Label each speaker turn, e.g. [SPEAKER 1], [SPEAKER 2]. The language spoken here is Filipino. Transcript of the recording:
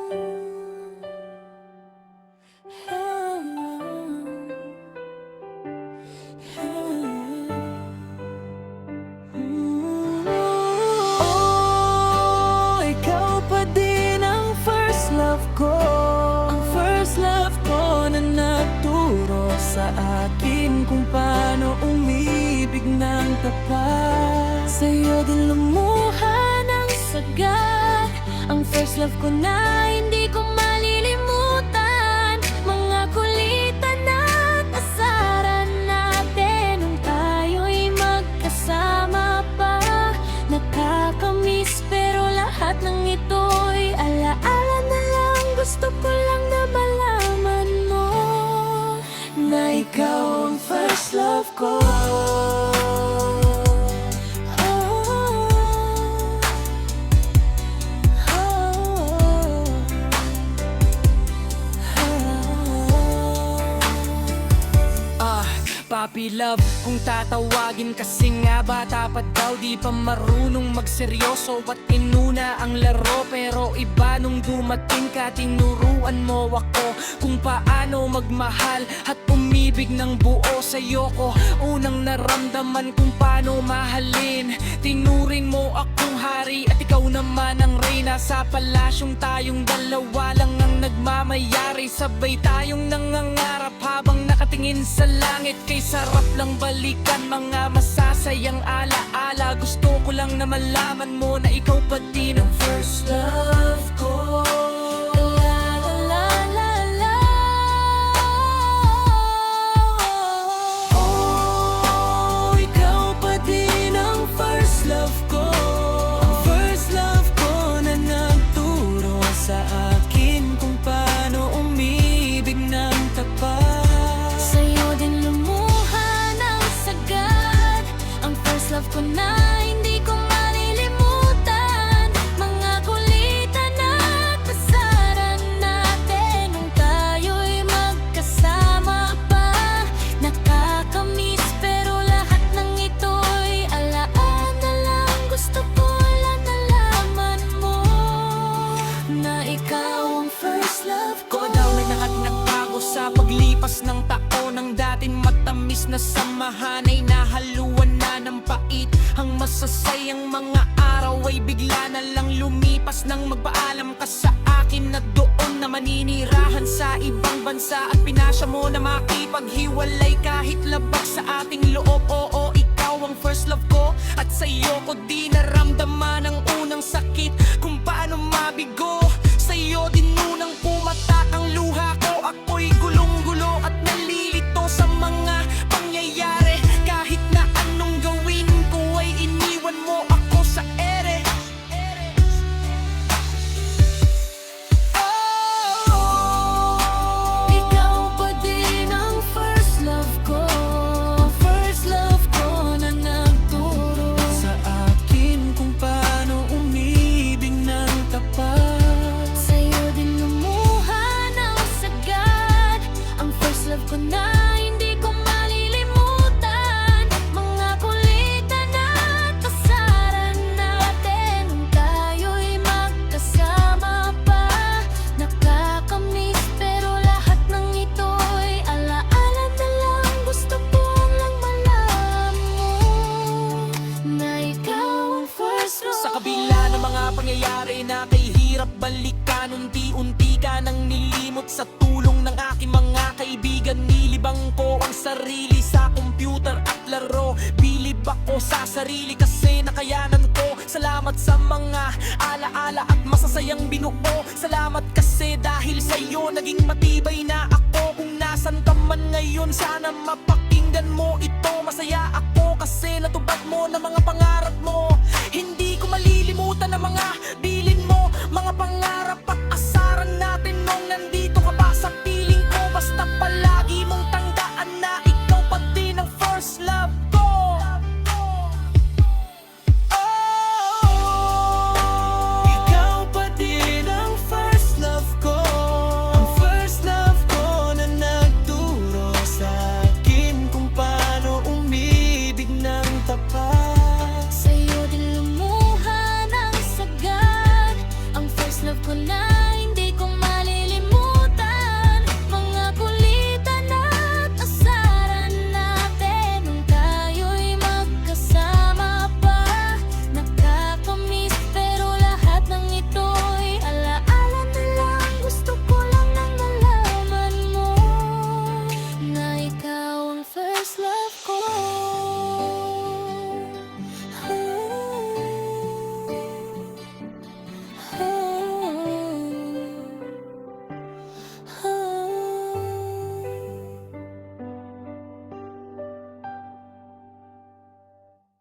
[SPEAKER 1] Oh, ikaw pa din ang first love ko, ang first love ko na nagturo sa akin kung paano umibig ng tapat. Sa'yo din lumuha ng sagad ang first love ko na hindi ko malilimutan. Mga kulitan at asaran natin nung tayo'y magkasama pa. Nakakamiss pero lahat ng ito'y alaala na lang. Gusto ko lang na malaman mo na ikaw ang first love ko. Papi love, kung tatawagin kasi nga bata pa daw, di pa marunong magseryoso at inuna ang laro. Pero iba nung dumating ka, tinuruan mo ako kung paano magmahal at umibig ng buo. Sa'yo ko unang naramdaman kung paano mahalin. Tinuring mo akong hari at ikaw naman ang reyna. Sa palasyong tayong dalawa lang ang nagmamayari. Sabay tayong nangangarap habang nakatingin sa langit. Kay sarap lang balikan mga masasayang alaala. Gusto ko lang na malaman mo na ikaw pa din ang first love ko. Oh, ikaw pa din ang first love ko, ang first love ko na nagturo sa akin kung paano umibig ng tapat. Sa'yo din lumuha ng sagad ang first love ko na hindi ko malilimutan. Mga kulitan at pasaran natin nung tayo'y magkasama pa. Nakakamiss pero lahat ng ito'y alaan na lang. Gusto ko lang nalaman mo na ikaw ang first love ko. Daw na lahat nagbago sa paglipas ng taon. Ang dating matamis na samahan ay nahaluan na ng pait. Ang masasayang mga araw ay bigla na lang lumipas nang magpaalam ka sa akin na doon na maninirahan sa ibang bansa. At pinasya mo na makipaghiwalay kahit labag sa ating loob. Oo, ikaw ang first love ko at sa'yo ko di naramdaman ang unang sakit kung paano mabigo. Sa'yo din unang pumatak ang luha ko. Ako'y gulong-gulo at nalilito sa mga pangyayari. Kahit na anong gawin ko ay iniwan mo ako sa ere. Oh, ikaw pa din ang first love ko, first love ko na nagturo sa akin kung paano umibig ng tapat. Sa'yo din lumuha ng sagad ang first love ko na hindi ko malilimutan. Mga kulitan at pasaran natin nung tayo'y magkasama pa. Nakakamiss pero lahat ng ito'y alaala na lang. Gusto ko lang malaman mo na ikaw ang first love. Sa kabila ng mga pangyayari na kay hirap balikan, unti-unti ka nang nilimot sa tulong ng aking mga kaibigan. Nilibang ko ang sarili sa computer at laro. Bilib ako sa sarili kasi nakayanan ko. Salamat sa mga alaala at masasayang binuo. Salamat kasi dahil sa'yo naging matibay na ako. Kung nasan ka man ngayon, sana mapakinggan mo ito. Masaya ako kasi natupad mo na mga pangarap mo.